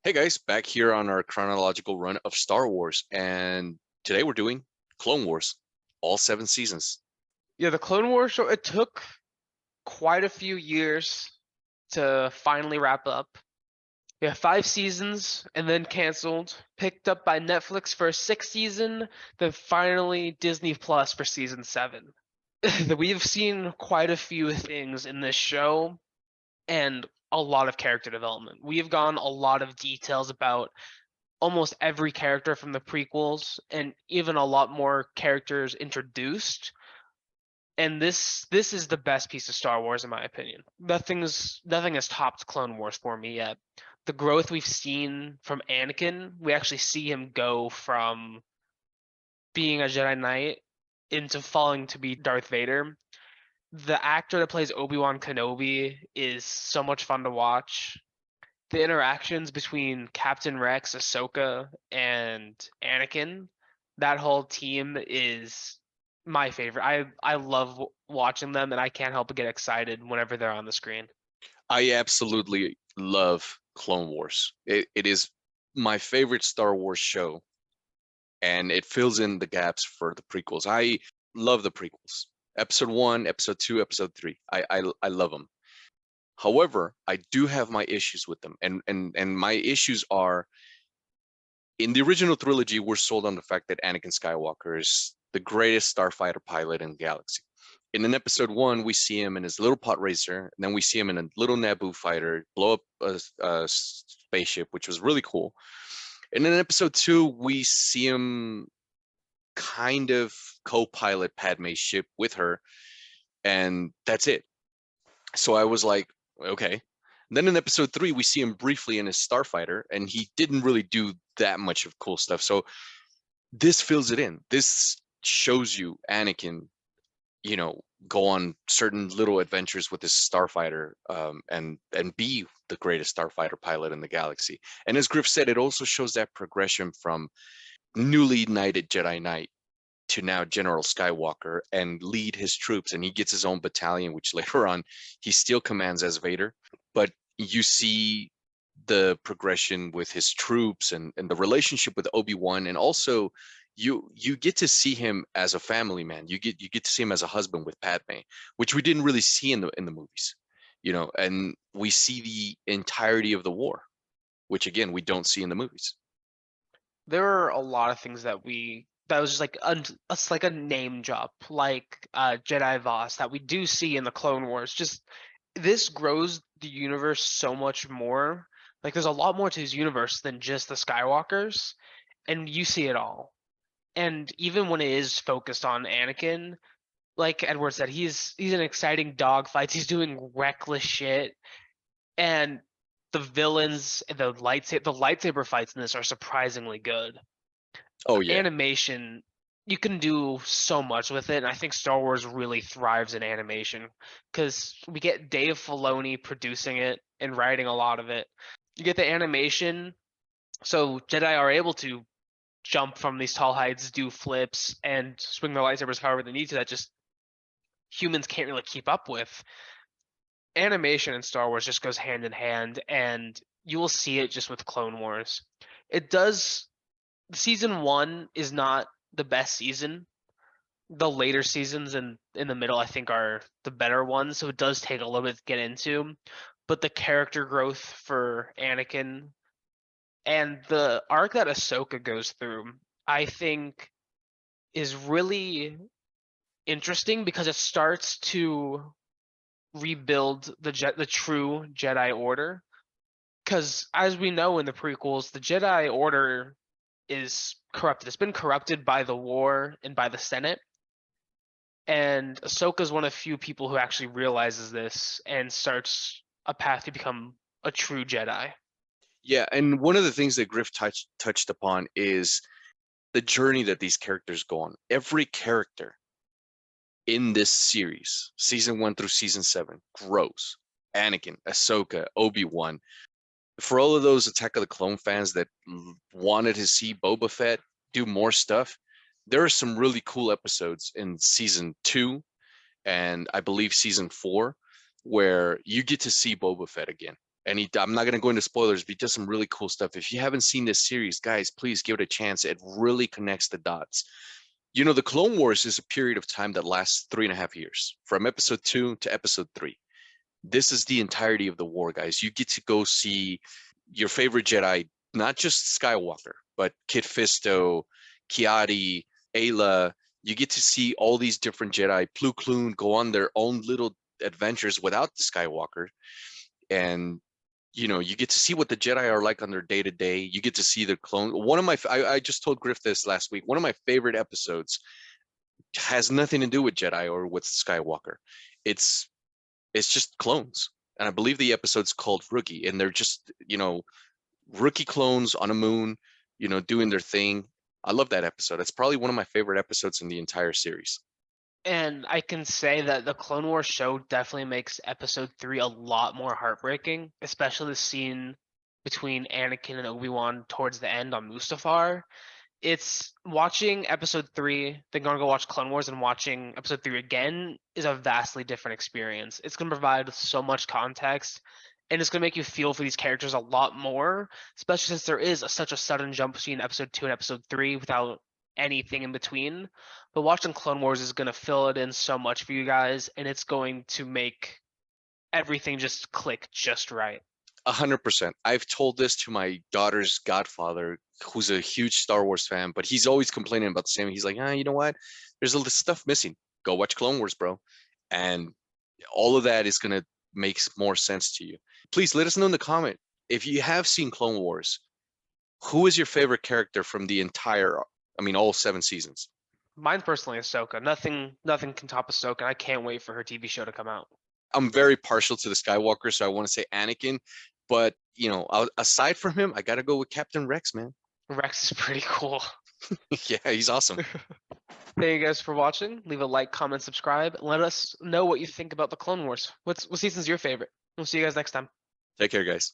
Hey guys, back here on our chronological run of Star Wars, and today we're doing Clone Wars, all 7 seasons. Yeah, the Clone Wars show, it took quite a few years to finally wrap up. Yeah, 5 seasons and then canceled, picked up by Netflix for a sixth season, then finally Disney Plus for season 7. We've seen quite a few things in this show and a lot of character development. We have gone a lot of details about almost every character from the prequels and even a lot more characters introduced. And this is the best piece of Star Wars in my opinion. Nothing has topped Clone Wars for me yet. The growth we've seen from Anakin, we actually see him go from being a Jedi Knight into falling to be Darth Vader. The actor that plays Obi-Wan Kenobi is so much fun to watch. The interactions between Captain Rex, Ahsoka, and Anakin, that whole team is my favorite. I love watching them, and I can't help but get excited whenever they're on the screen. I absolutely love Clone Wars. It is my favorite Star Wars show, and it fills in the gaps for the prequels. I love the prequels. Episode 1, Episode 2, Episode 3. I love them. However, I do have my issues with them, and my issues are in the original trilogy, we're sold on the fact that Anakin Skywalker is the greatest starfighter pilot in the galaxy. And in episode 1, we see him in his little pod racer, and then we see him in a little Naboo fighter blow up a spaceship, which was really cool. And in episode 2, we see him kind of co-pilot Padme's ship with her, and that's it. So I was like, okay. And then in episode 3, we see him briefly in his starfighter, and he didn't really do that much of cool stuff. So this fills it in. This shows you Anakin, go on certain little adventures with his starfighter, and be the greatest starfighter pilot in the galaxy. And as Griff said, it also shows that progression from newly knighted Jedi Knight to now General Skywalker and lead his troops. And he gets his own battalion, which later on he still commands as Vader. But you see the progression with his troops and the relationship with Obi-Wan, and also you get to see him as a family man. You get to see him as a husband with Padme, which we didn't really see in the movies, and we see the entirety of the war, which again we don't see in the movies. There are a lot of things that was just like it's like a name drop, like Jedi Voss that we do see in the Clone Wars. Just this grows the universe so much more. Like there's a lot more to his universe than just the Skywalkers, and you see it all. And even when it is focused on Anakin, like Edward said, he's an exciting dogfights. He's doing reckless shit, and the villains, the lightsaber fights in this are surprisingly good. Oh yeah. Animation, you can do so much with it, and I think Star Wars really thrives in animation because we get Dave Filoni producing it and writing a lot of it. You get the animation, so Jedi are able to jump from these tall heights, do flips, and swing their lightsabers however they need to. That just humans can't really keep up with. Animation in Star Wars just goes hand in hand, and you will see it just with Clone Wars. It does. Season 1 is not the best season. The later seasons and in the middle, I think, are the better ones. So it does take a little bit to get into, but the character growth for Anakin and the arc that Ahsoka goes through, I think, is really interesting because it starts to rebuild the true Jedi Order. Because as we know in the prequels, the Jedi Order is corrupted. It's been corrupted by the war and by the Senate. And Ahsoka is one of the few people who actually realizes this and starts a path to become a true Jedi. Yeah, and one of the things that Griff touched upon is the journey that these characters go on. Every character in this series, season 1 through season 7, grows. Anakin, Ahsoka, Obi-Wan. For all of those Attack of the Clone fans that wanted to see Boba Fett do more stuff, there are some really cool episodes in season 2 and I believe season 4 where you get to see Boba Fett again. and I'm not going to go into spoilers, but he does some really cool stuff. If you haven't seen this series, guys, please give it a chance. It really connects the dots. You know, the Clone Wars is a period of time that lasts 3.5 years, from episode 2 to episode 3. This is the entirety of the war, guys. You get to go see your favorite Jedi, not just Skywalker, but Kit Fisto, Kiadi, Ayla. You get to see all these different Jedi, Plo Koon, go on their own little adventures without the Skywalker. And you get to see what the Jedi are like on their day to day. You get to see the clone. I just told Griff this last week. One of my favorite episodes has nothing to do with Jedi or with Skywalker. It's just clones, and I believe the episode's called Rookie, and they're just rookie clones on a moon, doing their thing. I love that episode. It's probably one of my favorite episodes in the entire series. And I can say that the Clone Wars show definitely makes episode 3 a lot more heartbreaking, especially the scene between Anakin and Obi-Wan towards the end on Mustafar. It's watching episode 3, then going to go watch Clone Wars and watching episode 3 again is a vastly different experience. It's going to provide so much context, and it's going to make you feel for these characters a lot more, especially since there is such a sudden jump between episode 2 and episode 3 without anything in between. But watching Clone Wars is going to fill it in so much for you guys, and it's going to make everything just click just right. 100%. I've told this to my daughter's godfather, who's a huge Star Wars fan, but he's always complaining about the same. He's like, you know what? There's a little stuff missing. Go watch Clone Wars, bro. And all of that is going to make more sense to you. Please let us know in the comment if you have seen Clone Wars. Who is your favorite character from the entire, all 7 seasons? Mine personally, Ahsoka. Nothing can top Ahsoka. I can't wait for her TV show to come out. I'm very partial to the Skywalker, so I want to say Anakin. But, aside from him, I got to go with Captain Rex, man. Rex is pretty cool. Yeah, he's awesome. Thank you guys for watching. Leave a like, comment, subscribe. Let us know what you think about the Clone Wars. What season's your favorite? We'll see you guys next time. Take care, guys.